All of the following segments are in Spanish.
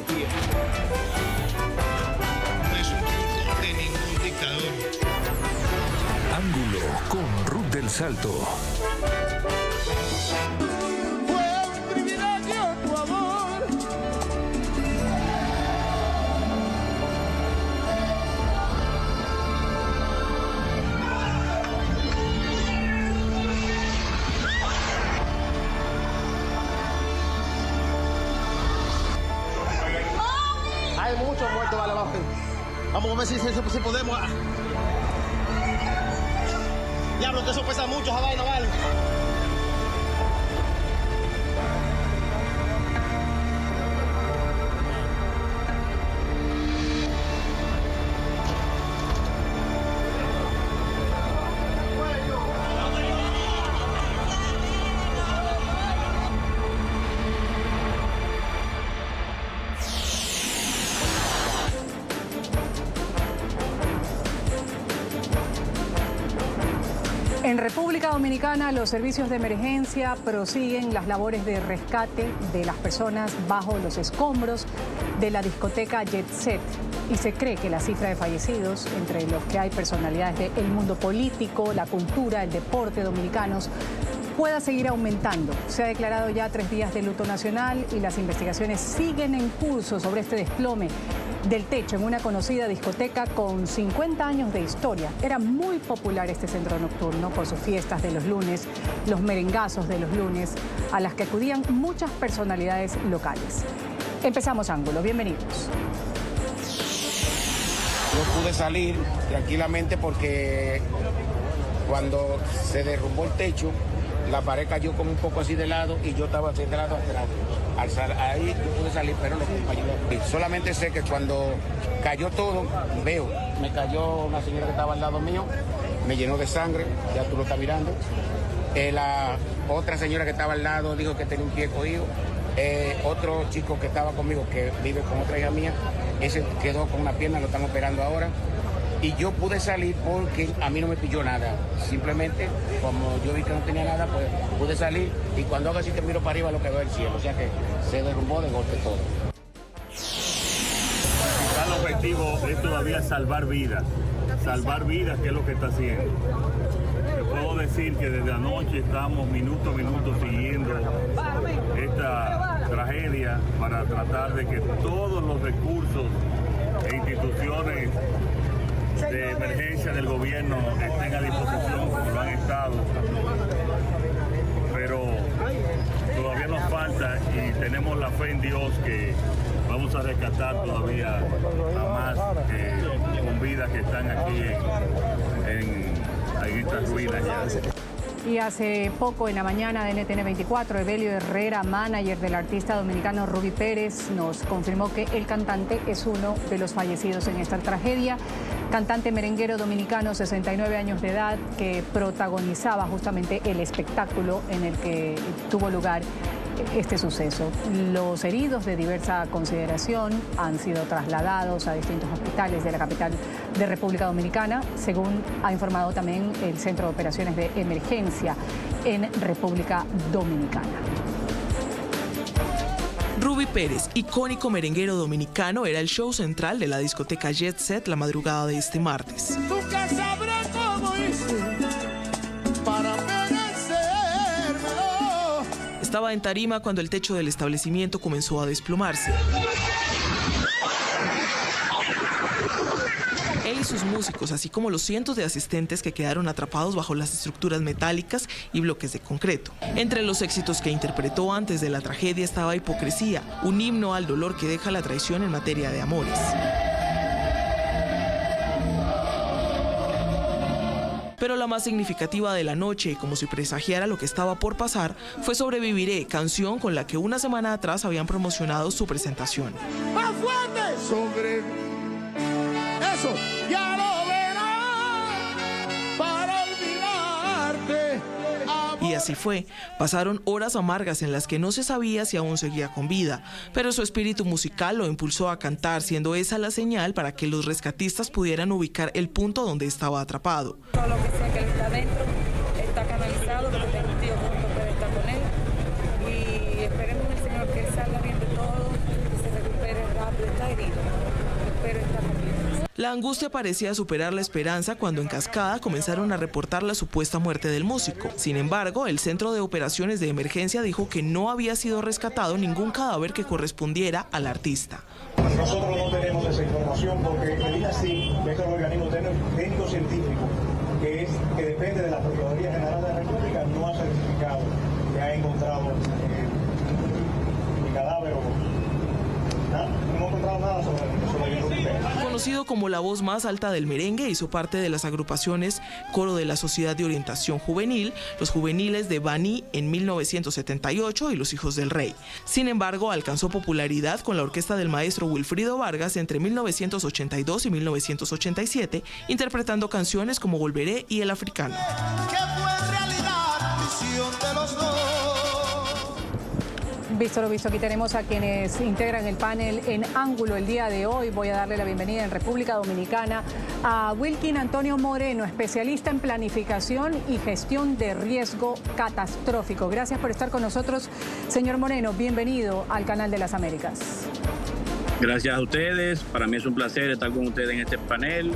tecnología. No es un truco de ningún dictador. Ángulo con Ruth del Salto. Hay muchos muertos, vale, vamos. Vamos a ver si podemos. Diablo, que eso pesa mucho, esa vaina, vale. En República Dominicana, los servicios de emergencia prosiguen las labores de rescate de las personas bajo los escombros de la discoteca Jet Set. Y se cree que la cifra de fallecidos, entre los que hay personalidades del mundo político, la cultura, el deporte dominicanos, pueda seguir aumentando. Se ha declarado ya 3 días de luto nacional y las investigaciones siguen en curso sobre este desplome del techo en una conocida discoteca con 50 años de historia. Era muy popular este centro nocturno por sus fiestas de los lunes, los merengazos de los lunes, a las que acudían muchas personalidades locales. Empezamos Ángulo, bienvenidos. No pude salir tranquilamente porque cuando se derrumbó el techo, la pared cayó como un poco así de lado y yo estaba así de lado atrás. Ahí yo pude salir, pero los compañeros. Solamente sé que cuando cayó todo, me cayó una señora que estaba al lado mío, me llenó de sangre, ya tú lo estás mirando. La otra señora que estaba al lado dijo que tenía un pie cogido. Otro chico que estaba conmigo, que vive con otra hija mía, ese quedó con una pierna, lo están operando ahora. Y yo pude salir porque a mí no me pilló nada. Simplemente, como yo vi que no tenía nada, pues pude salir. Y cuando hago así que miro para arriba, lo que veo es el cielo. O sea que se derrumbó de golpe todo. El objetivo es todavía salvar vidas. Salvar vidas, que es lo que está haciendo. Te puedo decir que desde anoche estamos minuto a minuto siguiendo esta tragedia para tratar de que todos los recursos e instituciones de emergencia del gobierno estén a disposición como lo han estado, pero todavía nos falta y tenemos la fe en Dios que vamos a rescatar todavía a más con vidas que están aquí en estas ruinas ya. Y hace poco, en la mañana de NTN 24, Evelio Herrera, manager del artista dominicano Ruby Pérez, nos confirmó que el cantante es uno de los fallecidos en esta tragedia. Cantante merenguero dominicano, 69 años de edad, que protagonizaba justamente el espectáculo en el que tuvo lugar este suceso. Los heridos de diversa consideración han sido trasladados a distintos hospitales de la capital de República Dominicana, según ha informado también el Centro de Operaciones de Emergencia en República Dominicana. Ruby Pérez, icónico merenguero dominicano, era el show central de la discoteca Jet Set la madrugada de este martes. Estaba en tarima cuando el techo del establecimiento comenzó a desplomarse. Él y sus músicos, así como los cientos de asistentes que quedaron atrapados bajo las estructuras metálicas y bloques de concreto. Entre los éxitos que interpretó antes de la tragedia estaba Hipocresía, un himno al dolor que deja la traición en materia de amores. Pero la más significativa de la noche, como si presagiara lo que estaba por pasar, fue Sobreviviré, canción con la que una semana atrás habían promocionado su presentación. ¡Más fuerte! Eso, ya lo verás para olvidarte. Y así fue. Pasaron horas amargas en las que no se sabía si aún seguía con vida, pero su espíritu musical lo impulsó a cantar, siendo esa la señal para que los rescatistas pudieran ubicar el punto donde estaba atrapado. Todo lo que sea que él está adentro está canalizado, porque tengo un tío que no puede estar con él. Y esperemos al Señor que salga bien de todo, que se recupere La angustia parecía superar la esperanza cuando en cascada comenzaron a reportar la supuesta muerte del músico. Sin embargo, el Centro de Operaciones de Emergencia dijo que no había sido rescatado ningún cadáver que correspondiera al artista. Nosotros no tenemos esa información porque el INACIF es un organismo técnico-científico que depende de la Procuraduría General de la República, no ha certificado que ha encontrado mi cadáver o nada. No hemos encontrado nada sobre el Conocido como la voz más alta del merengue, hizo parte de las agrupaciones Coro de la Sociedad de Orientación Juvenil, Los Juveniles de Baní en 1978 y Los Hijos del Rey. Sin embargo, alcanzó popularidad con la orquesta del maestro Wilfrido Vargas entre 1982 y 1987, interpretando canciones como Volveré y El Africano. Que fue en realidad visión de los dos. Visto lo visto, aquí tenemos a quienes integran el panel en ángulo el día de hoy. Voy a darle la bienvenida en República Dominicana a Wilkin Antonio Moreno, especialista en planificación y gestión de riesgo catastrófico. Gracias por estar con nosotros, señor Moreno. Bienvenido al Canal de las Américas. Gracias a ustedes. Para mí es un placer estar con ustedes en este panel.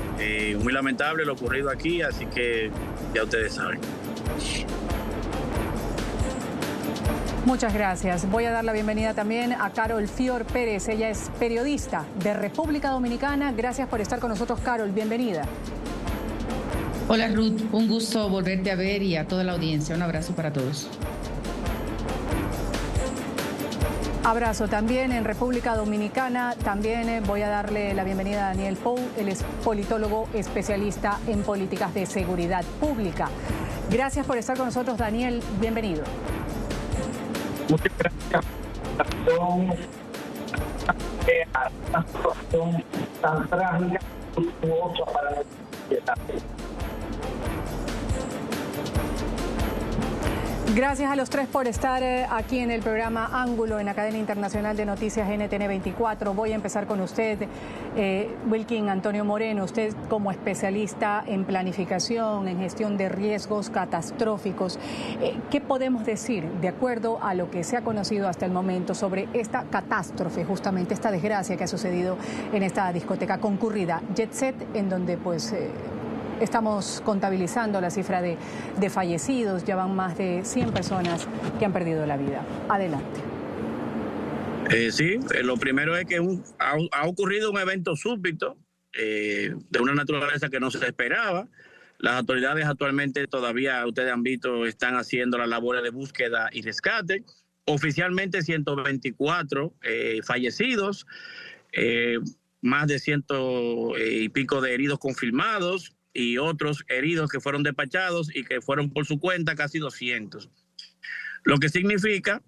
Muy lamentable lo ocurrido aquí, así que ya ustedes saben. Muchas gracias. Voy a dar la bienvenida también a Carol Fior Pérez. Ella es periodista de República Dominicana. Gracias por estar con nosotros, Carol. Bienvenida. Hola, Ruth. Un gusto volverte a ver y a toda la audiencia. Un abrazo para todos. Abrazo también en República Dominicana. También voy a darle la bienvenida a Daniel Pou. Él es politólogo especialista en políticas de seguridad pública. Gracias por estar con nosotros, Daniel. Bienvenido. Muchas gracias. Una situación tan trágica para la sociedad. Gracias a los tres por estar aquí en el programa Ángulo en la cadena internacional de noticias NTN 24. Voy a empezar con usted, Wilkin Antonio Moreno. Usted como especialista en planificación, en gestión de riesgos catastróficos. ¿Qué podemos decir de acuerdo a lo que se ha conocido hasta el momento sobre esta catástrofe, justamente esta desgracia que ha sucedido en esta discoteca concurrida Jet Set, en donde pues... estamos contabilizando la cifra de fallecidos, ya van más de 100 personas que han perdido la vida. Adelante. Sí, lo primero es que ha ocurrido un evento súbito de una naturaleza que no se esperaba. Las autoridades actualmente todavía, ustedes han visto, están haciendo las labores de búsqueda y rescate. Oficialmente 124 fallecidos, más de 100 y pico de heridos confirmados, y otros heridos que fueron despachados y que fueron por su cuenta casi 200. Lo que significa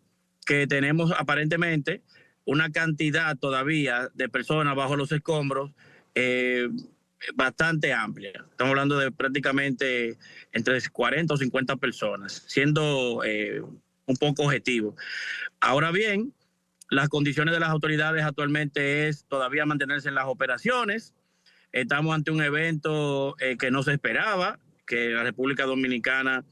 que tenemos aparentemente una cantidad todavía de personas bajo los escombros bastante amplia. Estamos hablando de prácticamente entre 40 o 50 personas, siendo un poco objetivo. Ahora bien, las condiciones de las autoridades actualmente es todavía mantenerse en las operaciones. Estamos ante un evento que no se esperaba, que la República Dominicana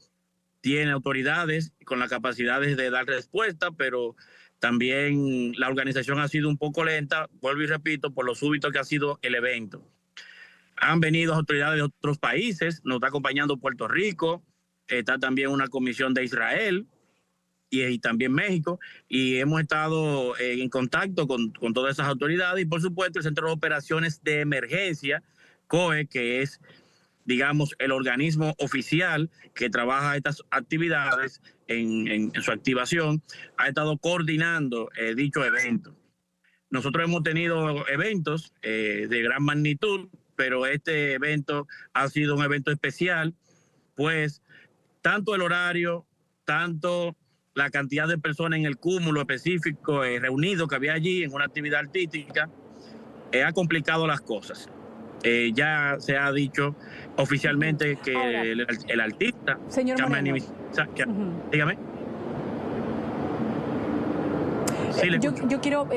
tiene autoridades con las capacidades de dar respuesta, pero también la organización ha sido un poco lenta, vuelvo y repito, por lo súbito que ha sido el evento. Han venido autoridades de otros países, nos está acompañando Puerto Rico, está también una comisión de Israel y también México, y hemos estado en contacto con todas esas autoridades y por supuesto el Centro de Operaciones de Emergencia, COE, que es, digamos, el organismo oficial que trabaja estas actividades en su activación, ha estado coordinando dicho evento. Nosotros hemos tenido eventos de gran magnitud, pero este evento ha sido un evento especial, pues tanto el horario, tanto la cantidad de personas en el cúmulo específico reunido que había allí en una actividad artística, ha complicado las cosas. Ya se ha dicho oficialmente que ahora, el artista... Señor Moreno. Dígame. Sí, yo quiero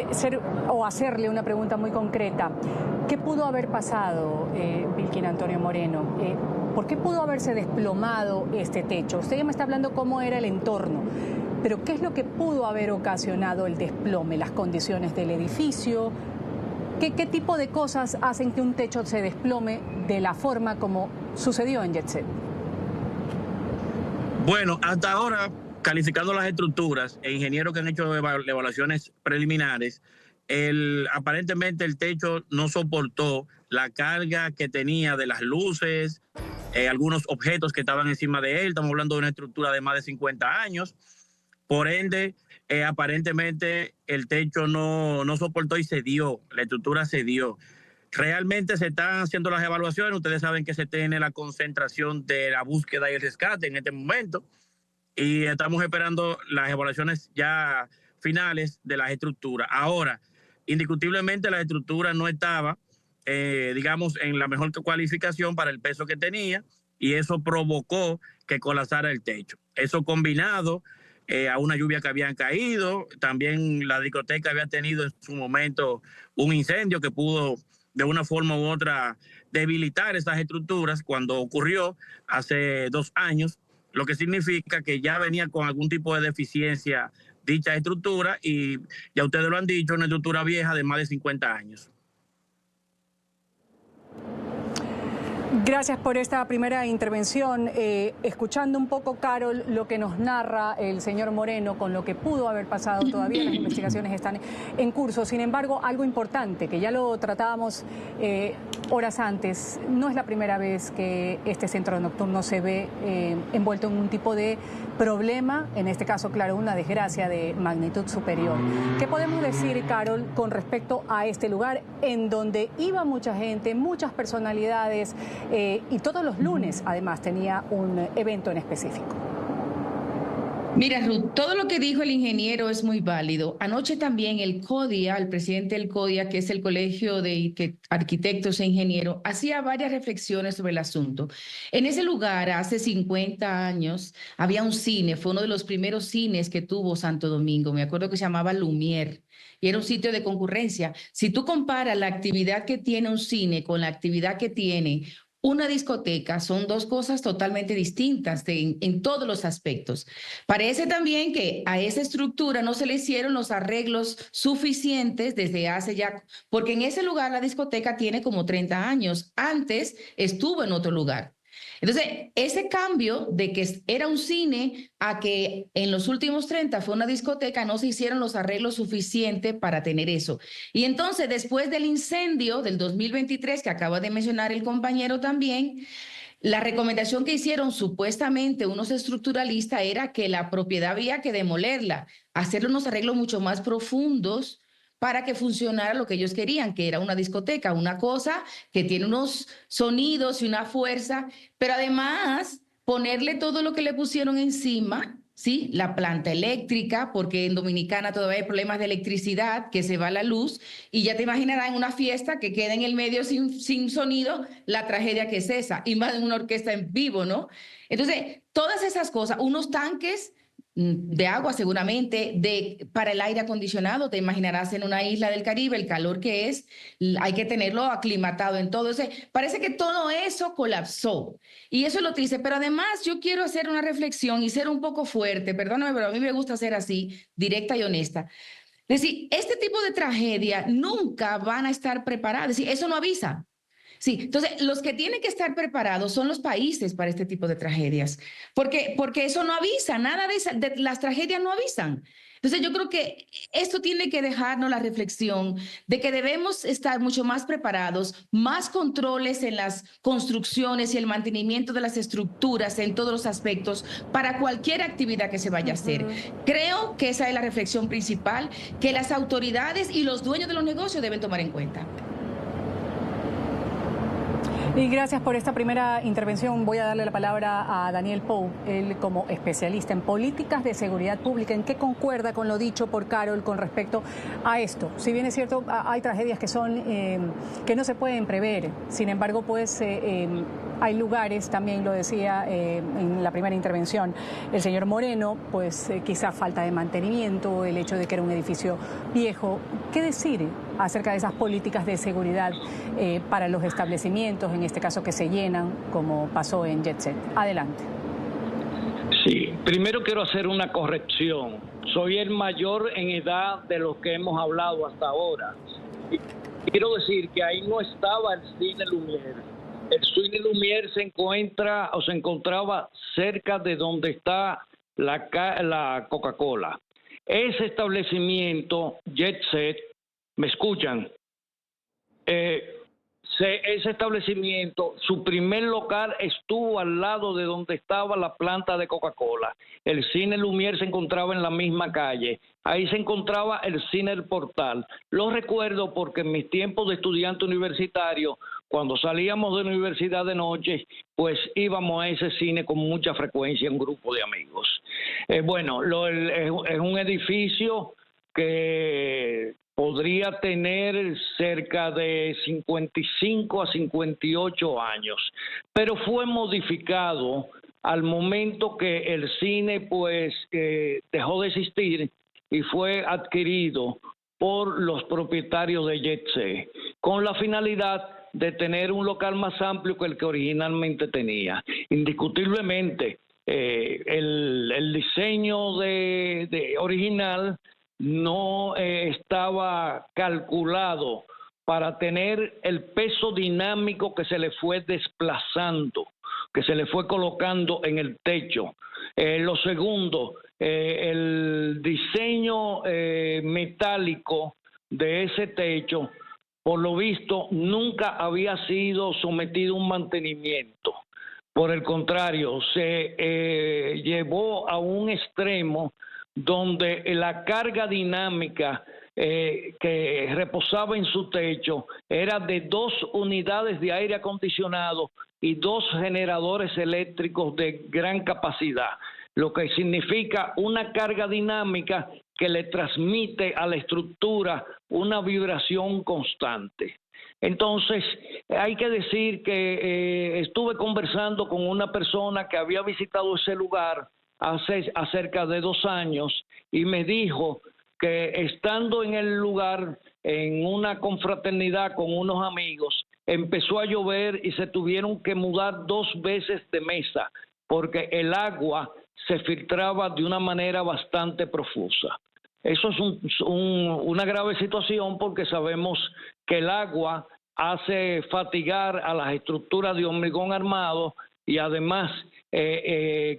hacerle una pregunta muy concreta. ¿Qué pudo haber pasado, Wilkin Antonio Moreno? ¿Por qué pudo haberse desplomado este techo? Usted ya me está hablando cómo era el entorno, pero ¿qué es lo que pudo haber ocasionado el desplome? ¿Las condiciones del edificio? ¿Qué tipo de cosas hacen que un techo se desplome de la forma como sucedió en Jet Set? Bueno, hasta ahora, calificando las estructuras e ingenieros que han hecho evaluaciones preliminares, aparentemente el techo no soportó la carga que tenía de las luces, algunos objetos que estaban encima de él. Estamos hablando de una estructura de más de 50 años. Por ende, aparentemente el techo no soportó y cedió, la estructura cedió. Realmente se están haciendo las evaluaciones. Ustedes saben que se tiene la concentración de la búsqueda y el rescate en este momento. Y estamos esperando las evaluaciones ya finales de las estructuras. Ahora, indiscutiblemente la estructura no estaba, digamos, en la mejor cualificación para el peso que tenía, y eso provocó que colapsara el techo. Eso combinado a una lluvia que habían caído, también la discoteca había tenido en su momento un incendio que pudo de una forma u otra debilitar esas estructuras cuando ocurrió hace 2 años, lo que significa que ya venía con algún tipo de deficiencia dicha estructura, y ya ustedes lo han dicho, una estructura vieja de más de 50 años. Gracias por esta primera intervención. Escuchando un poco, Carol, lo que nos narra el señor Moreno con lo que pudo haber pasado, todavía las investigaciones están en curso. Sin embargo, algo importante, que ya lo tratábamos horas antes, no es la primera vez que este centro nocturno se ve envuelto en un tipo de problema, en este caso, claro, una desgracia de magnitud superior. ¿Qué podemos decir, Carol, con respecto a este lugar en donde iba mucha gente, muchas personalidades, y todos los lunes, además, tenía un evento en específico? Mira, Ruth, todo lo que dijo el ingeniero es muy válido. Anoche también el CODIA, el presidente del CODIA, que es el Colegio de Arquitectos e Ingenieros, hacía varias reflexiones sobre el asunto. En ese lugar, hace 50 años, había un cine, fue uno de los primeros cines que tuvo Santo Domingo. Me acuerdo que se llamaba Lumière, y era un sitio de concurrencia. Si tú comparas la actividad que tiene un cine con la actividad que tiene una discoteca, son dos cosas totalmente distintas en todos los aspectos. Parece también que a esa estructura no se le hicieron los arreglos suficientes desde hace ya, porque en ese lugar la discoteca tiene como 30 años. Antes estuvo en otro lugar. Entonces, ese cambio de que era un cine a que en los últimos 30 fue una discoteca, no se hicieron los arreglos suficientes para tener eso. Y entonces, después del incendio del 2023, que acaba de mencionar el compañero también, la recomendación que hicieron supuestamente unos estructuralistas era que la propiedad había que demolerla, hacer unos arreglos mucho más profundos para que funcionara lo que ellos querían, que era una discoteca, una cosa que tiene unos sonidos y una fuerza, pero además ponerle todo lo que le pusieron encima, ¿sí? La planta eléctrica, porque en Dominicana todavía hay problemas de electricidad, que se va la luz, y ya te imaginarás en una fiesta que queda en el medio sin sonido, la tragedia que es esa, y más en una orquesta en vivo, ¿no? Entonces, todas esas cosas, unos tanques de agua seguramente, para el aire acondicionado, te imaginarás en una isla del Caribe, el calor que es, hay que tenerlo aclimatado en todo. Parece que todo eso colapsó, y eso es lo triste. Pero además yo quiero hacer una reflexión y ser un poco fuerte, perdóname, pero a mí me gusta ser así, directa y honesta. Es decir, este tipo de tragedia nunca van a estar preparadas, es decir, eso no avisa. Sí, entonces los que tienen que estar preparados son los países para este tipo de tragedias, porque eso no avisa, nada de las tragedias no avisan. Entonces yo creo que esto tiene que dejarnos la reflexión de que debemos estar mucho más preparados, más controles en las construcciones y el mantenimiento de las estructuras en todos los aspectos para cualquier actividad que se vaya a hacer. Creo que esa es la reflexión principal que las autoridades y los dueños de los negocios deben tomar en cuenta. Y gracias por esta primera intervención. Voy a darle la palabra a Daniel Pou, él como especialista en políticas de seguridad pública. ¿En qué concuerda con lo dicho por Carol con respecto a esto? Si bien es cierto, hay tragedias que no se pueden prever. Sin embargo, pues hay lugares, también lo decía en la primera intervención el señor Moreno, pues quizá falta de mantenimiento, el hecho de que era un edificio viejo. ¿Qué decir acerca de esas políticas de seguridad para los establecimientos, en este caso que se llenan, como pasó en Jet Set? Adelante. Sí, primero quiero hacer una corrección. Soy el mayor en edad de los que hemos hablado hasta ahora. quiero decir que ahí no estaba el Cine Lumière. El Cine Lumière se encontraba cerca de donde está la Coca-Cola. Ese establecimiento, Jet Set, ¿me escuchan? Ese establecimiento, su primer local estuvo al lado de donde estaba la planta de Coca-Cola. El Cine Lumière se encontraba en la misma calle. Ahí se encontraba el Cine El Portal. Lo recuerdo porque en mis tiempos de estudiante universitario, cuando salíamos de la universidad de noche, pues íbamos a ese cine con mucha frecuencia, un grupo de amigos. Es un edificio que podría tener cerca de 55 a 58 años, pero fue modificado al momento que el cine pues dejó de existir y fue adquirido por los propietarios de Jet Set, con la finalidad de tener un local más amplio que el que originalmente tenía. Indiscutiblemente, el diseño original no estaba calculado para tener el peso dinámico que se le fue desplazando, que se le fue colocando en el techo. Lo segundo, el diseño metálico de ese techo, por lo visto, nunca había sido sometido a un mantenimiento. Por el contrario, se llevó a un extremo donde la carga dinámica que reposaba en su techo era de 2 unidades de aire acondicionado y 2 generadores eléctricos de gran capacidad, lo que significa una carga dinámica que le transmite a la estructura una vibración constante. Entonces, hay que decir que estuve conversando con una persona que había visitado ese lugar hace cerca de 2 años y me dijo que estando en el lugar en una confraternidad con unos amigos, empezó a llover y se tuvieron que mudar 2 veces de mesa porque el agua se filtraba de una manera bastante profusa. Eso es una grave situación porque sabemos que el agua hace fatigar a las estructuras de hormigón armado y además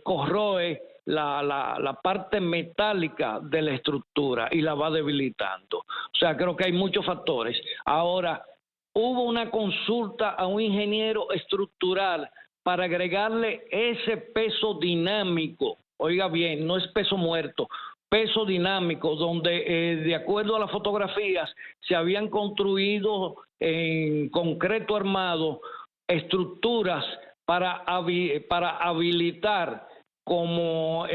corroe la parte metálica de la estructura y la va debilitando. O sea, creo que hay muchos factores. Ahora, hubo una consulta a un ingeniero estructural para agregarle ese peso dinámico. Oiga bien, no es peso muerto, peso dinámico, donde de acuerdo a las fotografías se habían construido en concreto armado estructuras para habilitar como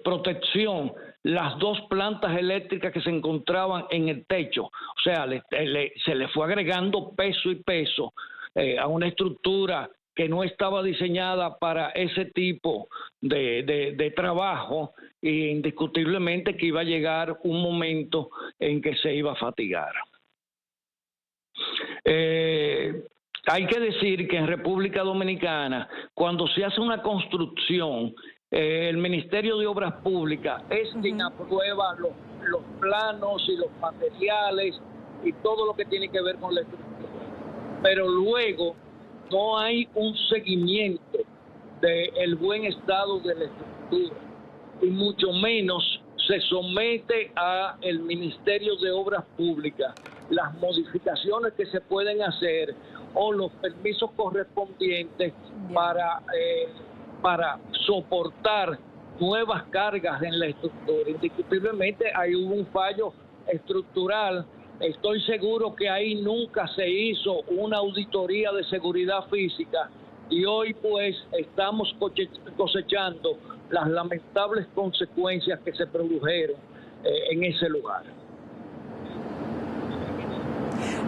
protección las 2 plantas eléctricas que se encontraban en el techo. O sea, se le fue agregando peso y peso a una estructura que no estaba diseñada para ese tipo de trabajo, e indiscutiblemente que iba a llegar un momento en que se iba a fatigar. Hay que decir que en República Dominicana, cuando se hace una construcción, el Ministerio de Obras Públicas es quien aprueba los planos y los materiales y todo lo que tiene que ver con la estructura. Pero luego no hay un seguimiento del buen estado de la estructura y mucho menos se somete al Ministerio de Obras Públicas las modificaciones que se pueden hacer o los permisos correspondientes para soportar nuevas cargas en la estructura. Indiscutiblemente ahí hubo un fallo estructural. Estoy seguro que ahí nunca se hizo una auditoría de seguridad física y hoy pues estamos cosechando las lamentables consecuencias que se produjeron en ese lugar.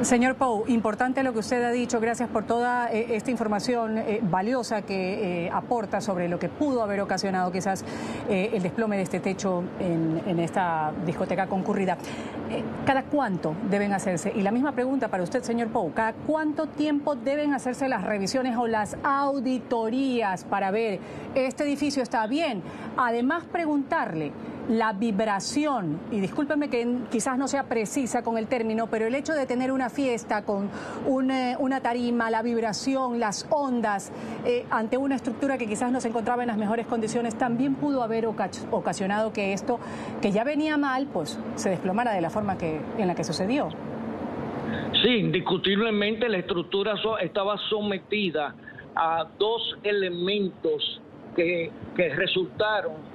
Señor Pou, importante lo que usted ha dicho. Gracias por toda esta información valiosa que aporta sobre lo que pudo haber ocasionado quizás el desplome de este techo en esta discoteca concurrida. ¿Cada cuánto deben hacerse? Y la misma pregunta para usted, señor Pou. ¿Cada cuánto tiempo deben hacerse las revisiones o las auditorías para ver este edificio está bien? Además, preguntarle, la vibración, y discúlpenme que quizás no sea precisa con el término, pero el hecho de tener una fiesta con una tarima, la vibración, las ondas, ante una estructura que quizás no se encontraba en las mejores condiciones, también pudo haber ocasionado que esto, que ya venía mal, pues se desplomara de la forma en la que sucedió. Sí, indiscutiblemente la estructura estaba sometida a dos elementos que resultaron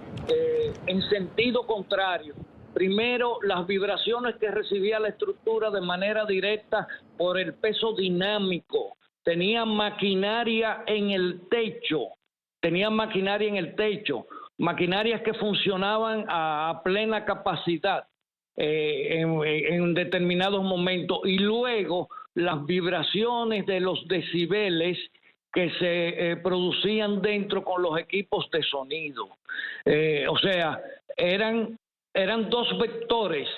en sentido contrario. Primero, las vibraciones que recibía la estructura de manera directa por el peso dinámico. Tenían maquinaria en el techo, maquinarias que funcionaban a plena capacidad en determinados momentos. Y luego las vibraciones de los decibeles que se producían dentro con los equipos de sonido. O sea, eran dos vectores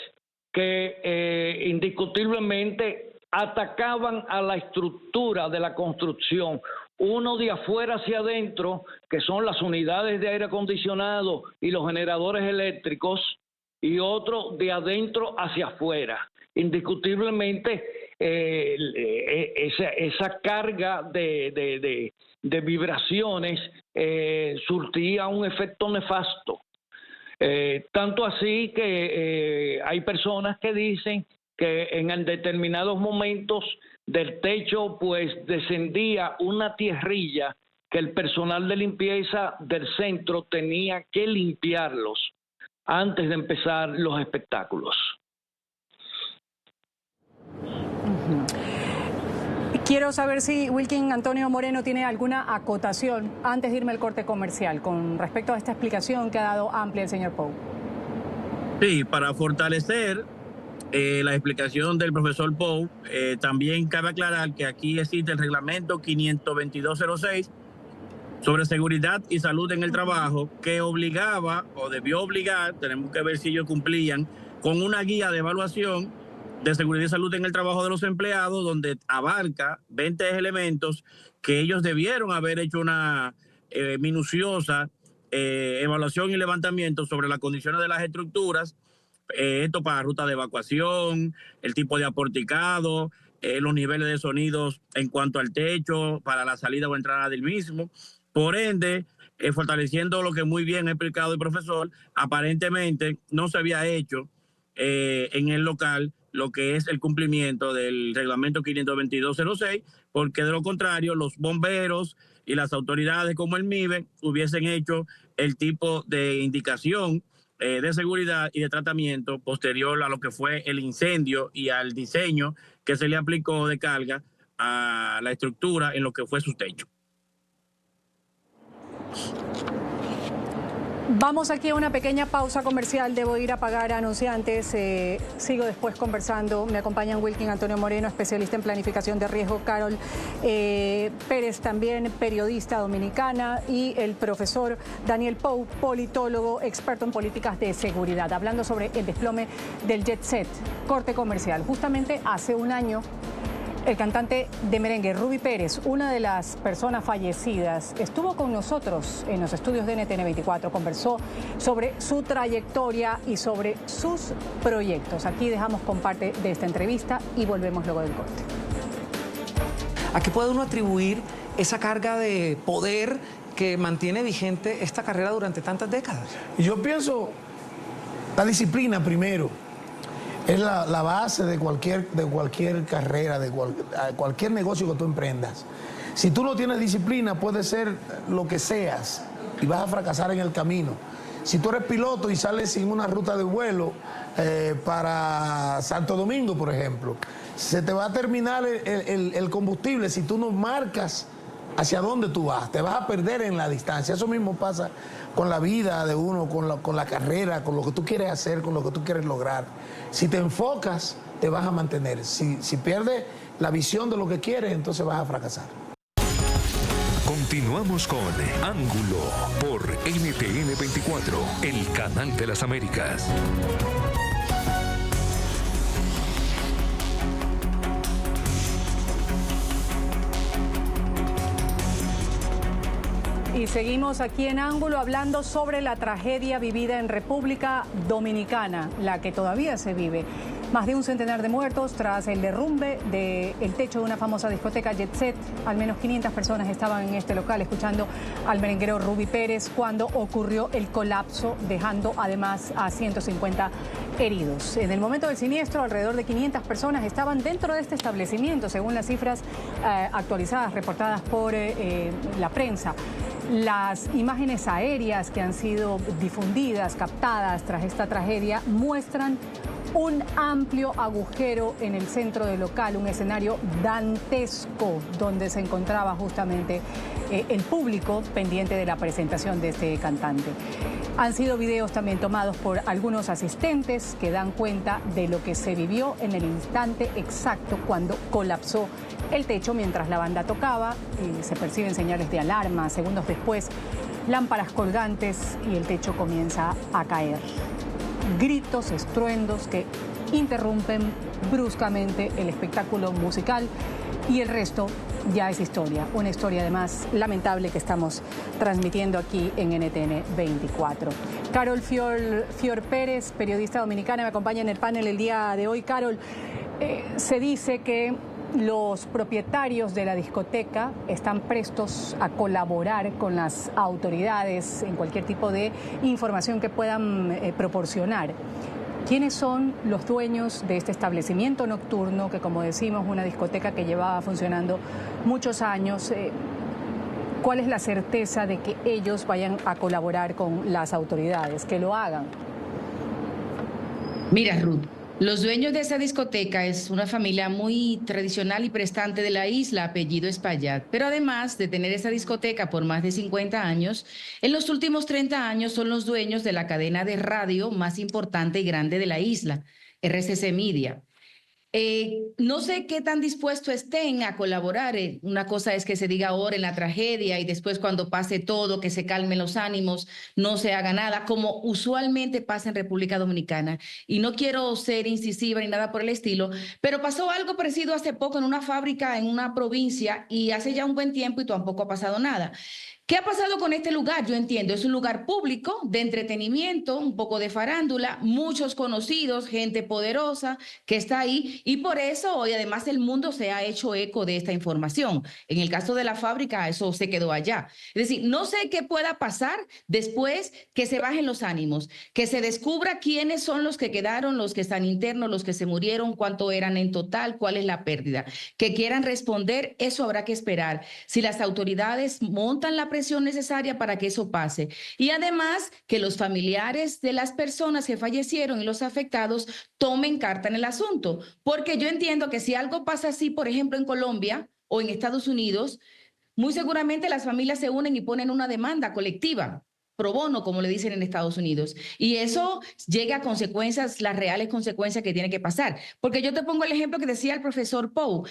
que indiscutiblemente atacaban a la estructura de la construcción. Uno de afuera hacia adentro, que son las unidades de aire acondicionado y los generadores eléctricos, y otro de adentro hacia afuera. Indiscutiblemente, esa carga de vibraciones surtía un efecto nefasto. Tanto así que hay personas que dicen que en determinados momentos del techo pues descendía una tierrilla que el personal de limpieza del centro tenía que limpiarlos antes de empezar los espectáculos. Quiero saber si Wilkin Antonio Moreno tiene alguna acotación antes de irme al corte comercial con respecto a esta explicación que ha dado amplia el señor Pou. Sí, para fortalecer la explicación del profesor Pou, también cabe aclarar que aquí existe el reglamento 52206 sobre seguridad y salud en el trabajo, que obligaba o debió obligar, tenemos que ver si ellos cumplían, con una guía de evaluación de seguridad y salud en el trabajo de los empleados, donde abarca 20 elementos que ellos debieron haber hecho una minuciosa evaluación y levantamiento sobre las condiciones de las estructuras, esto para ruta de evacuación, el tipo de aporticado, los niveles de sonidos en cuanto al techo, para la salida o entrada del mismo. Por ende, fortaleciendo lo que muy bien ha explicado el profesor, aparentemente no se había hecho en el local lo que es el cumplimiento del reglamento 52206, porque de lo contrario los bomberos y las autoridades como el MIBE hubiesen hecho el tipo de indicación de seguridad y de tratamiento posterior a lo que fue el incendio y al diseño que se le aplicó de carga a la estructura en lo que fue su techo. Vamos aquí a una pequeña pausa comercial, debo ir a pagar anunciantes, sigo después conversando, me acompañan Wilkin Antonio Moreno, especialista en planificación de riesgo, Carol Pérez, también periodista dominicana, y el profesor Daniel Pou, politólogo, experto en políticas de seguridad, hablando sobre el desplome del Jet Set. Corte comercial. Justamente hace un año, el cantante de merengue Ruby Pérez, una de las personas fallecidas, estuvo con nosotros en los estudios de NTN 24, conversó sobre su trayectoria y sobre sus proyectos. Aquí dejamos con parte de esta entrevista y volvemos luego del corte. ¿A qué puede uno atribuir esa carga de poder que mantiene vigente esta carrera durante tantas décadas? Yo pienso la disciplina primero. Es la base de cualquier carrera, de cualquier negocio que tú emprendas. Si tú no tienes disciplina, puedes ser lo que seas y vas a fracasar en el camino. Si tú eres piloto y sales sin una ruta de vuelo para Santo Domingo, por ejemplo, se te va a terminar el combustible si tú no marcas hacia dónde tú vas. Te vas a perder en la distancia. Eso mismo pasa con la vida de uno, con la carrera, con lo que tú quieres hacer, con lo que tú quieres lograr. Si te enfocas, te vas a mantener. Si pierdes la visión de lo que quieres, entonces vas a fracasar. Continuamos con Ángulo por NTN 24, el canal de las Américas. Y seguimos aquí en Ángulo hablando sobre la tragedia vivida en República Dominicana, la que todavía se vive. Más de un centenar de muertos tras el derrumbe del techo de una famosa discoteca Jet Set. Al menos 500 personas estaban en este local escuchando al merenguero Ruby Pérez cuando ocurrió el colapso, dejando además a 150 heridos. En el momento del siniestro, alrededor de 500 personas estaban dentro de este establecimiento, según las cifras actualizadas, reportadas por la prensa. Las imágenes aéreas que han sido difundidas, captadas tras esta tragedia, muestran un amplio agujero en el centro del local, un escenario dantesco donde se encontraba justamente el público pendiente de la presentación de este cantante. Han sido videos también tomados por algunos asistentes que dan cuenta de lo que se vivió en el instante exacto cuando colapsó el techo mientras la banda tocaba. Se perciben señales de alarma. Segundos después, lámparas colgantes y el techo comienza a caer. Gritos, estruendos que interrumpen bruscamente el espectáculo musical y el resto ya es historia. Una historia además lamentable que estamos transmitiendo aquí en NTN 24. Carol Fior Pérez, periodista dominicana, me acompaña en el panel el día de hoy. Carol, se dice que los propietarios de la discoteca están prestos a colaborar con las autoridades en cualquier tipo de información que puedan proporcionar. ¿Quiénes son los dueños de este establecimiento nocturno que, como decimos, una discoteca que llevaba funcionando muchos años? ¿Cuál es la certeza de que ellos vayan a colaborar con las autoridades, que lo hagan? Mira, Ruth, los dueños de esa discoteca es una familia muy tradicional y prestante de la isla, apellido Espaillat. Pero además de tener esa discoteca por más de 50 años, en los últimos 30 años son los dueños de la cadena de radio más importante y grande de la isla, RCC Media. No sé qué tan dispuestos estén a colaborar. Una cosa es que se diga ahora en la tragedia y después cuando pase todo, que se calmen los ánimos, no se haga nada, como usualmente pasa en República Dominicana. Y no quiero ser incisiva ni nada por el estilo, pero pasó algo parecido hace poco en una fábrica en una provincia y hace ya un buen tiempo y tampoco ha pasado nada. ¿Qué ha pasado con este lugar? Yo entiendo, es un lugar público de entretenimiento, un poco de farándula, muchos conocidos, gente poderosa que está ahí y por eso hoy además el mundo se ha hecho eco de esta información. En el caso de la fábrica eso se quedó allá. Es decir, no sé qué pueda pasar después que se bajen los ánimos, que se descubra quiénes son los que quedaron, los que están internos, los que se murieron, cuánto eran en total, cuál es la pérdida. Que quieran responder, eso habrá que esperar. Si las autoridades montan la presión necesaria para que eso pase. Y además que los familiares de las personas que fallecieron y los afectados tomen carta en el asunto. Porque yo entiendo que si algo pasa así, por ejemplo, en Colombia o en Estados Unidos, muy seguramente las familias se unen y ponen una demanda colectiva, pro bono, como le dicen en Estados Unidos. Y eso llega a consecuencias, las reales consecuencias que tiene que pasar. Porque yo te pongo el ejemplo que decía el profesor Pou,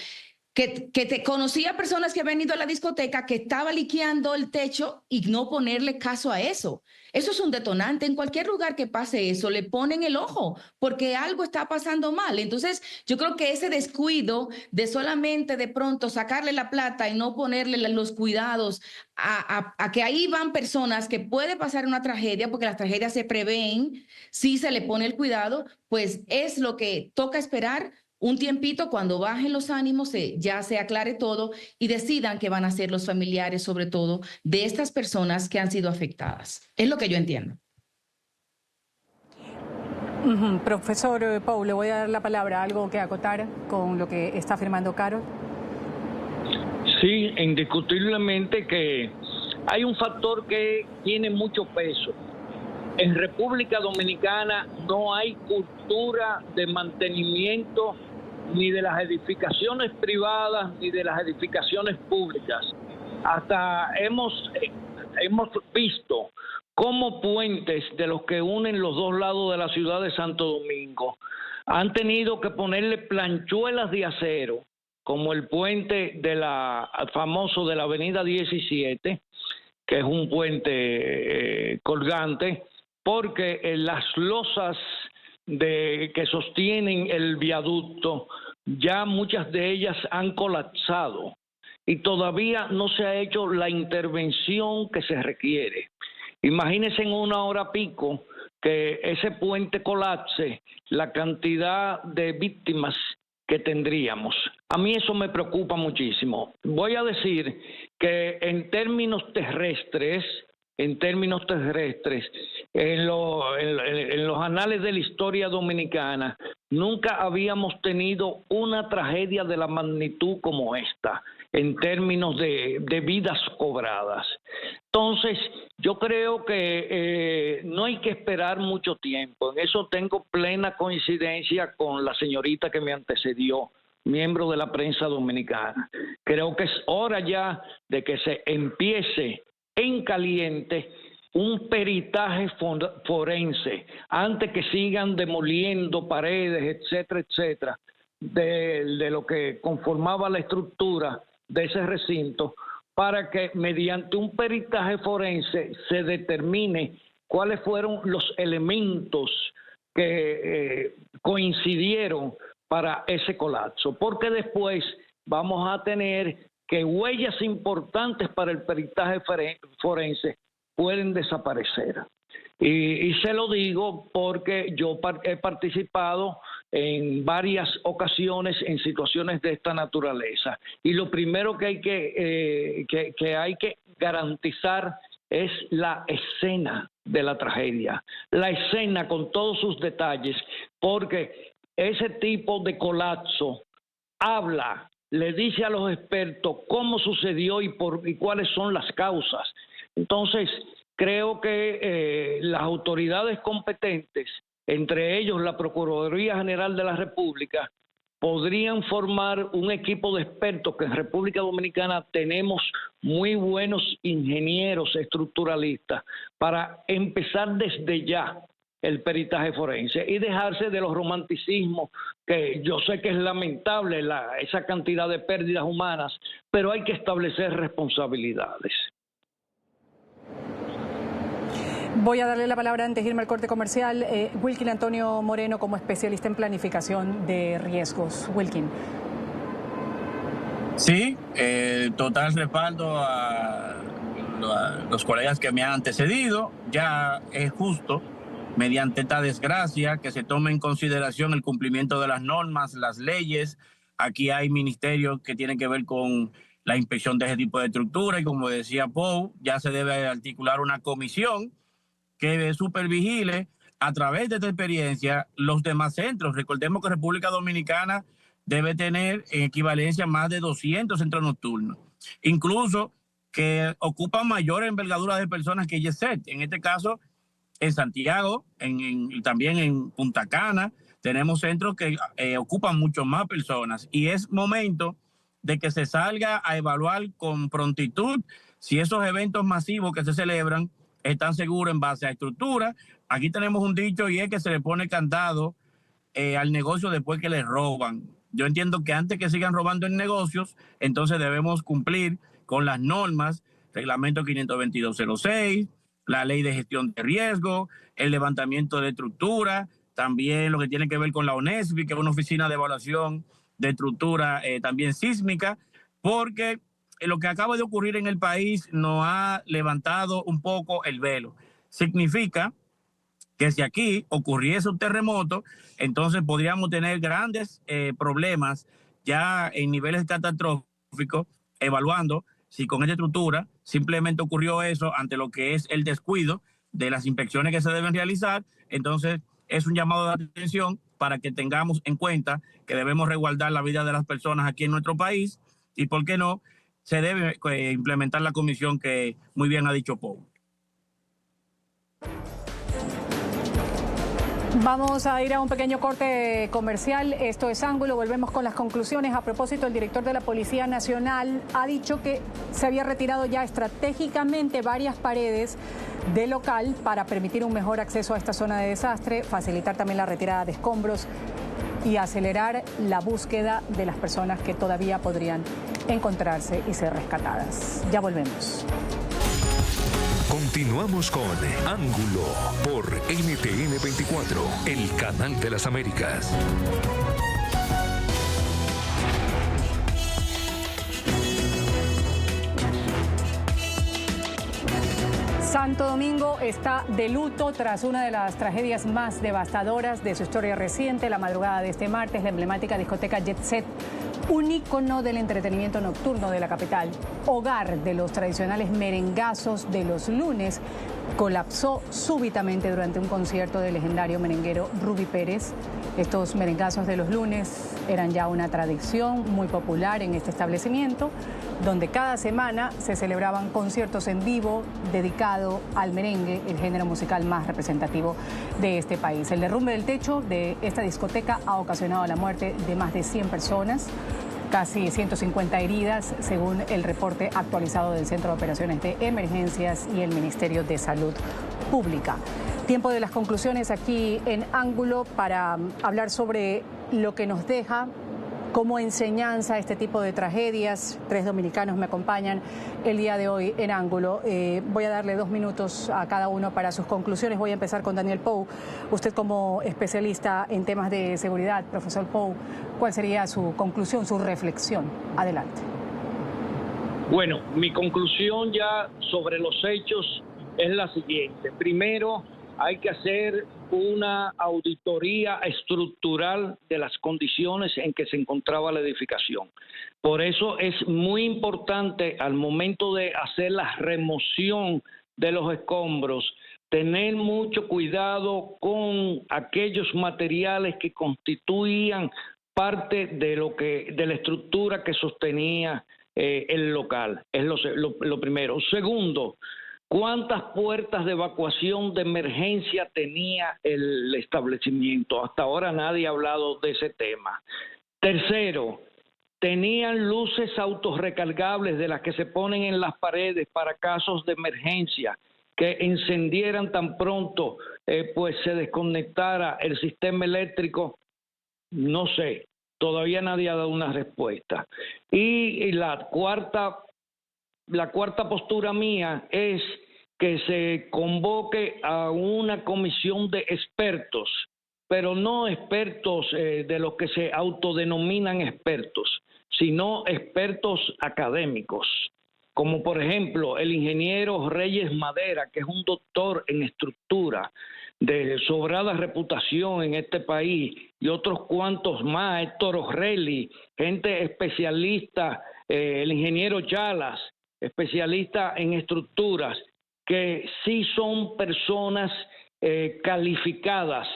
que conocía personas que habían ido a la discoteca que estaba liqueando el techo y no ponerle caso a eso. Eso es un detonante. En cualquier lugar que pase eso, le ponen el ojo porque algo está pasando mal. Entonces, yo creo que ese descuido de solamente de pronto sacarle la plata y no ponerle los cuidados a que ahí van personas que puede pasar una tragedia, porque las tragedias se prevén, si se le pone el cuidado, pues es lo que toca esperar. Un tiempito cuando bajen los ánimos, ya se aclare todo y decidan qué van a hacer los familiares, sobre todo, de estas personas que han sido afectadas. Es lo que yo entiendo. Profesor Pou, le voy a dar la palabra. ¿Algo que acotar con lo que está afirmando Carol? Sí, indiscutiblemente que hay un factor que tiene mucho peso. En República Dominicana no hay cultura de mantenimiento ni de las edificaciones privadas ni de las edificaciones públicas. Hasta hemos visto cómo puentes de los que unen los dos lados de la ciudad de Santo Domingo han tenido que ponerle planchuelas de acero, como el puente famoso de la avenida 17, que es un puente colgante, porque las losas que sostienen el viaducto, ya muchas de ellas han colapsado y todavía no se ha hecho la intervención que se requiere. Imagínense en una hora pico que ese puente colapse, la cantidad de víctimas que tendríamos. A mí eso me preocupa muchísimo. Voy a decir que en términos terrestres, en los anales de la historia dominicana, nunca habíamos tenido una tragedia de la magnitud como esta, en términos de vidas cobradas. Entonces, yo creo que no hay que esperar mucho tiempo. En eso tengo plena coincidencia con la señorita que me antecedió, miembro de la prensa dominicana. Creo que es hora ya de que se empiece en caliente un peritaje forense antes que sigan demoliendo paredes, etcétera, etcétera, de lo que conformaba la estructura de ese recinto, para que mediante un peritaje forense se determine cuáles fueron los elementos que coincidieron para ese colapso, porque después vamos a tener que huellas importantes para el peritaje forense pueden desaparecer. Y se lo digo porque yo he participado en varias ocasiones en situaciones de esta naturaleza. Y lo primero que hay que garantizar es la escena de la tragedia, la escena con todos sus detalles, porque ese tipo de colapso le dice a los expertos cómo sucedió y cuáles son las causas. Entonces, creo que las autoridades competentes, entre ellos la Procuraduría General de la República, podrían formar un equipo de expertos, que en República Dominicana tenemos muy buenos ingenieros estructuralistas, para empezar desde ya el peritaje forense y dejarse de los romanticismos, que yo sé que es lamentable esa cantidad de pérdidas humanas, pero hay que establecer responsabilidades. Voy a darle la palabra antes de irme al corte comercial. Wilkin Antonio Moreno, como especialista en planificación de riesgos. Wilkin. Sí, total respaldo a los colegas que me han antecedido. Ya es justo, mediante esta desgracia, que se tome en consideración el cumplimiento de las normas, las leyes. Aquí hay ministerios que tienen que ver con la inspección de ese tipo de estructura y, como decía Pou, ya se debe articular una comisión que supervigile a través de esta experiencia los demás centros. Recordemos que República Dominicana debe tener en equivalencia más de 200 centros nocturnos, incluso que ocupan mayor envergadura de personas que Jet-Set. En este caso, en Santiago, también en Punta Cana, tenemos centros que ocupan mucho más personas, y es momento de que se salga a evaluar con prontitud si esos eventos masivos que se celebran están seguros en base a estructura. Aquí tenemos un dicho, y es que se le pone candado al negocio después que le roban. Yo entiendo que antes que sigan robando en negocios, entonces debemos cumplir con las normas, reglamento 52206, la ley de gestión de riesgo, el levantamiento de estructura, también lo que tiene que ver con la ONESBI, que es una oficina de evaluación de estructura también sísmica, porque lo que acaba de ocurrir en el país nos ha levantado un poco el velo. Significa que si aquí ocurriese un terremoto, entonces podríamos tener grandes problemas ya en niveles catastróficos, evaluando si con esta estructura simplemente ocurrió eso ante lo que es el descuido de las inspecciones que se deben realizar. Entonces es un llamado de atención para que tengamos en cuenta que debemos resguardar la vida de las personas aquí en nuestro país, y por qué no, se debe implementar la comisión que muy bien ha dicho Pou. Vamos a ir a un pequeño corte comercial. Esto es Ángulo. Volvemos con las conclusiones. A propósito, el director de la Policía Nacional ha dicho que se había retirado ya estratégicamente varias paredes del local para permitir un mejor acceso a esta zona de desastre, facilitar también la retirada de escombros y acelerar la búsqueda de las personas que todavía podrían encontrarse y ser rescatadas. Ya volvemos. Continuamos con Ángulo por NTN 24, el canal de las Américas. Santo Domingo está de luto tras una de las tragedias más devastadoras de su historia reciente. La madrugada de este martes, la emblemática discoteca Jet Set, un ícono del entretenimiento nocturno de la capital, hogar de los tradicionales merengazos de los lunes, colapsó súbitamente durante un concierto del legendario merenguero Ruby Pérez. Estos merengazos de los lunes eran ya una tradición muy popular en este establecimiento, donde cada semana se celebraban conciertos en vivo dedicado al merengue, el género musical más representativo de este país. El derrumbe del techo de esta discoteca ha ocasionado la muerte de más de 100 personas, casi 150 heridas, según el reporte actualizado del Centro de Operaciones de Emergencias y el Ministerio de Salud Pública. Tiempo de las conclusiones aquí en Ángulo para hablar sobre lo que nos deja como enseñanza este tipo de tragedias. 3 dominicanos me acompañan el día de hoy en Ángulo. Voy a darle 2 minutos a cada uno para sus conclusiones. Voy a empezar con Daniel Pou. Usted como especialista en temas de seguridad, profesor Pou, ¿cuál sería su conclusión, su reflexión? Adelante. Bueno, mi conclusión ya sobre los hechos es la siguiente. Primero, hay que hacer una auditoría estructural de las condiciones en que se encontraba la edificación. Por eso es muy importante al momento de hacer la remoción de los escombros, tener mucho cuidado con aquellos materiales que constituían parte de la estructura que sostenía el local. Es lo primero. Segundo, ¿cuántas puertas de evacuación de emergencia tenía el establecimiento? Hasta ahora nadie ha hablado de ese tema. Tercero, ¿tenían luces autorrecargables de las que se ponen en las paredes para casos de emergencia que encendieran tan pronto pues se desconectara el sistema eléctrico? No sé, todavía nadie ha dado una respuesta. Y la cuarta postura mía es que se convoque a una comisión de expertos, pero no expertos de los que se autodenominan expertos, sino expertos académicos, como por ejemplo el ingeniero Reyes Madera, que es un doctor en estructura de sobrada reputación en este país, y otros cuantos más, Héctor O'Reilly, gente especialista, el ingeniero Chalas, especialista en estructuras, que sí son personas calificadas,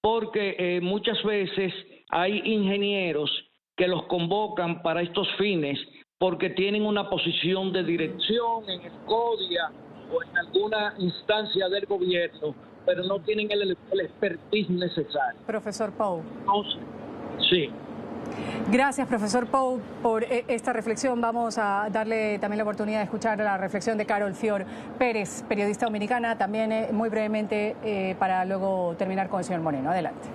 porque muchas veces hay ingenieros que los convocan para estos fines porque tienen una posición de dirección en el CODIA o en alguna instancia del gobierno, pero no tienen el expertise necesario. Profesor Pou. Sí. Gracias, profesor Pou, por esta reflexión. Vamos a darle también la oportunidad de escuchar la reflexión de Carol Fior Pérez, periodista dominicana, también muy brevemente para luego terminar con el señor Moreno. Adelante.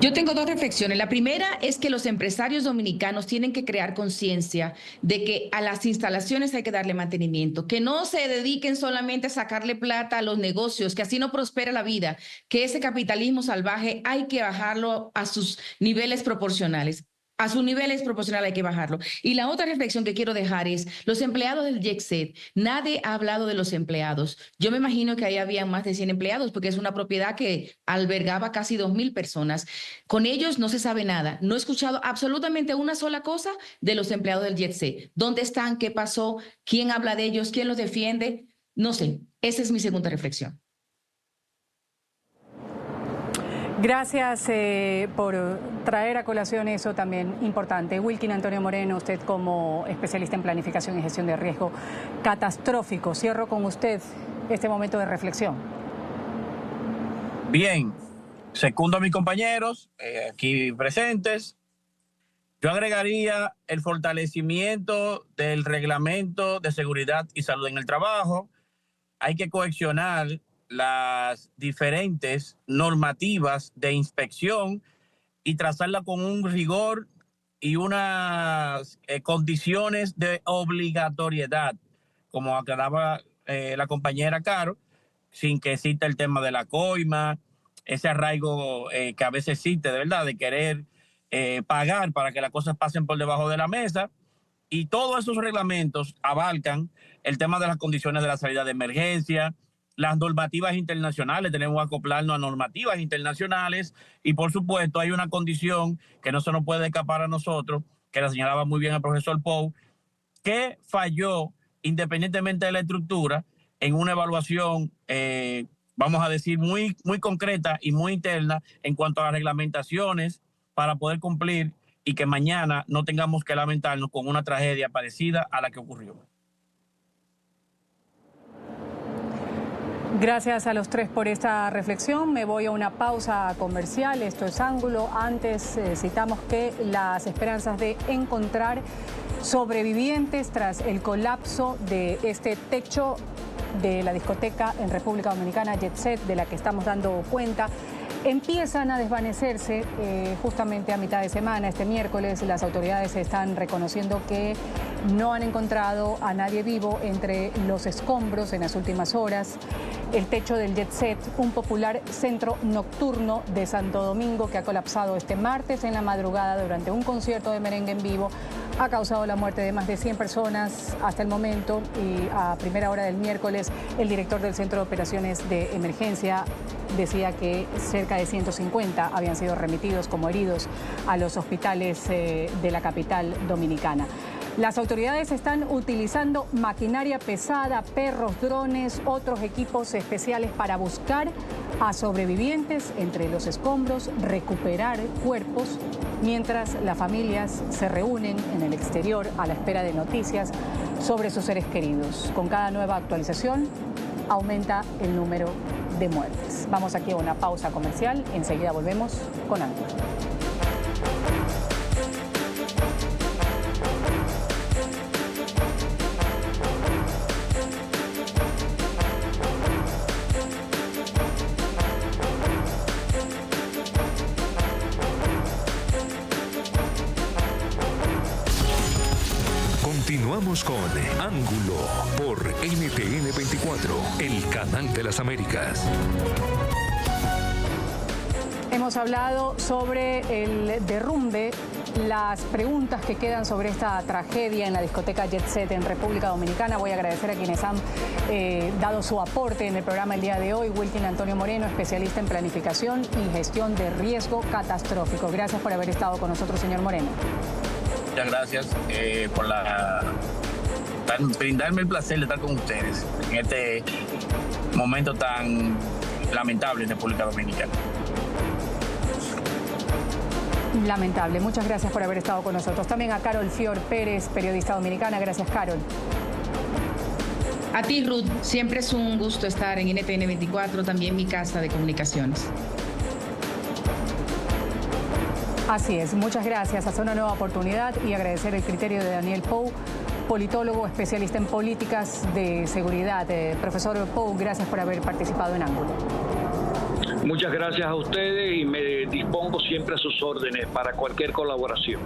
Yo tengo 2 reflexiones. La primera es que los empresarios dominicanos tienen que crear conciencia de que a las instalaciones hay que darle mantenimiento, que no se dediquen solamente a sacarle plata a los negocios, que así no prospera la vida, que ese capitalismo salvaje hay que bajarlo a sus niveles proporcionales. A sus niveles proporcionales hay que bajarlo. Y la otra reflexión que quiero dejar es los empleados del Jet Set. Nadie ha hablado de los empleados. Yo me imagino que ahí había más de 100 empleados porque es una propiedad que albergaba casi 2.000 personas. Con ellos no se sabe nada. No he escuchado absolutamente una sola cosa de los empleados del Jet Set. ¿Dónde están? ¿Qué pasó? ¿Quién habla de ellos? ¿Quién los defiende? No sé. Esa es mi segunda reflexión. Gracias por traer a colación eso también importante. Wilkin Antonio Moreno, usted como especialista en planificación y gestión de riesgo catastrófico. Cierro con usted este momento de reflexión. Bien, secundo a mis compañeros aquí presentes. Yo agregaría el fortalecimiento del reglamento de seguridad y salud en el trabajo. Hay que coaccionar las diferentes normativas de inspección y trazarla con un rigor y unas condiciones de obligatoriedad, como aclaraba la compañera Caro, sin que exista el tema de la coima, ese arraigo que a veces existe, de verdad, de querer pagar para que las cosas pasen por debajo de la mesa. Y todos esos reglamentos abarcan el tema de las condiciones de la salida de emergencia, las normativas internacionales, tenemos que acoplarnos a normativas internacionales y por supuesto hay una condición que no se nos puede escapar a nosotros, que la señalaba muy bien el profesor Pou, que falló independientemente de la estructura en una evaluación, vamos a decir, muy concreta y muy interna en cuanto a las reglamentaciones para poder cumplir y que mañana no tengamos que lamentarnos con una tragedia parecida a la que ocurrió. Gracias a los tres por esta reflexión. Me voy a una pausa comercial. Esto es Ángulo. Antes citamos que las esperanzas de encontrar sobrevivientes tras el colapso de este techo de la discoteca en República Dominicana, Jet Set, de la que estamos dando cuenta, empiezan a desvanecerse justamente a mitad de semana. Este miércoles las autoridades están reconociendo que no han encontrado a nadie vivo entre los escombros en las últimas horas. El techo del Jet Set, un popular centro nocturno de Santo Domingo que ha colapsado este martes en la madrugada durante un concierto de merengue en vivo, ha causado la muerte de más de 100 personas hasta el momento y a primera hora del miércoles el director del Centro de Operaciones de Emergencia decía que cerca de 150 habían sido remitidos como heridos a los hospitales de la capital dominicana. Las autoridades están utilizando maquinaria pesada, perros, drones, otros equipos especiales para buscar a sobrevivientes entre los escombros, recuperar cuerpos, mientras las familias se reúnen en el exterior a la espera de noticias sobre sus seres queridos. Con cada nueva actualización aumenta el número de muertes. Vamos aquí a una pausa comercial, enseguida volvemos con Ángulo. Continuamos con Ángulo por NTN 24, el canal de las Américas. Hemos hablado sobre el derrumbe, las preguntas que quedan sobre esta tragedia en la discoteca Jet Set en República Dominicana. Voy a agradecer a quienes han dado su aporte en el programa el día de hoy. Wilkin Antonio Moreno, especialista en planificación y gestión de riesgo catastrófico. Gracias por haber estado con nosotros, señor Moreno. Muchas gracias por brindarme el placer de estar con ustedes en este momento tan lamentable en República Dominicana. Lamentable. Muchas gracias por haber estado con nosotros. También a Carol Fior Pérez, periodista dominicana. Gracias, Carol. A ti, Ruth. Siempre es un gusto estar en NTN 24, también mi casa de comunicaciones. Así es, muchas gracias. Hasta una nueva oportunidad y agradecer el criterio de Daniel Pou, politólogo, especialista en políticas de seguridad. Profesor Pou, gracias por haber participado en Ángulo. Muchas gracias a ustedes y me dispongo siempre a sus órdenes para cualquier colaboración.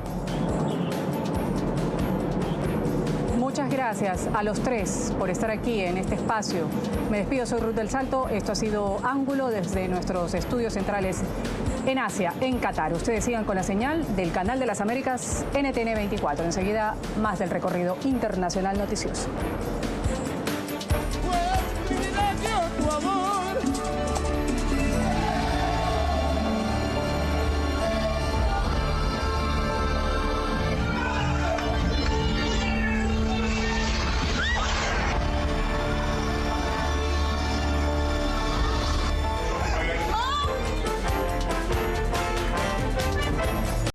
Muchas gracias a los tres por estar aquí en este espacio. Me despido, soy Ruth del Salto. Esto ha sido Ángulo desde nuestros estudios centrales en Asia, en Qatar. Ustedes sigan con la señal del Canal de las Américas NTN 24. Enseguida, más del recorrido internacional noticioso.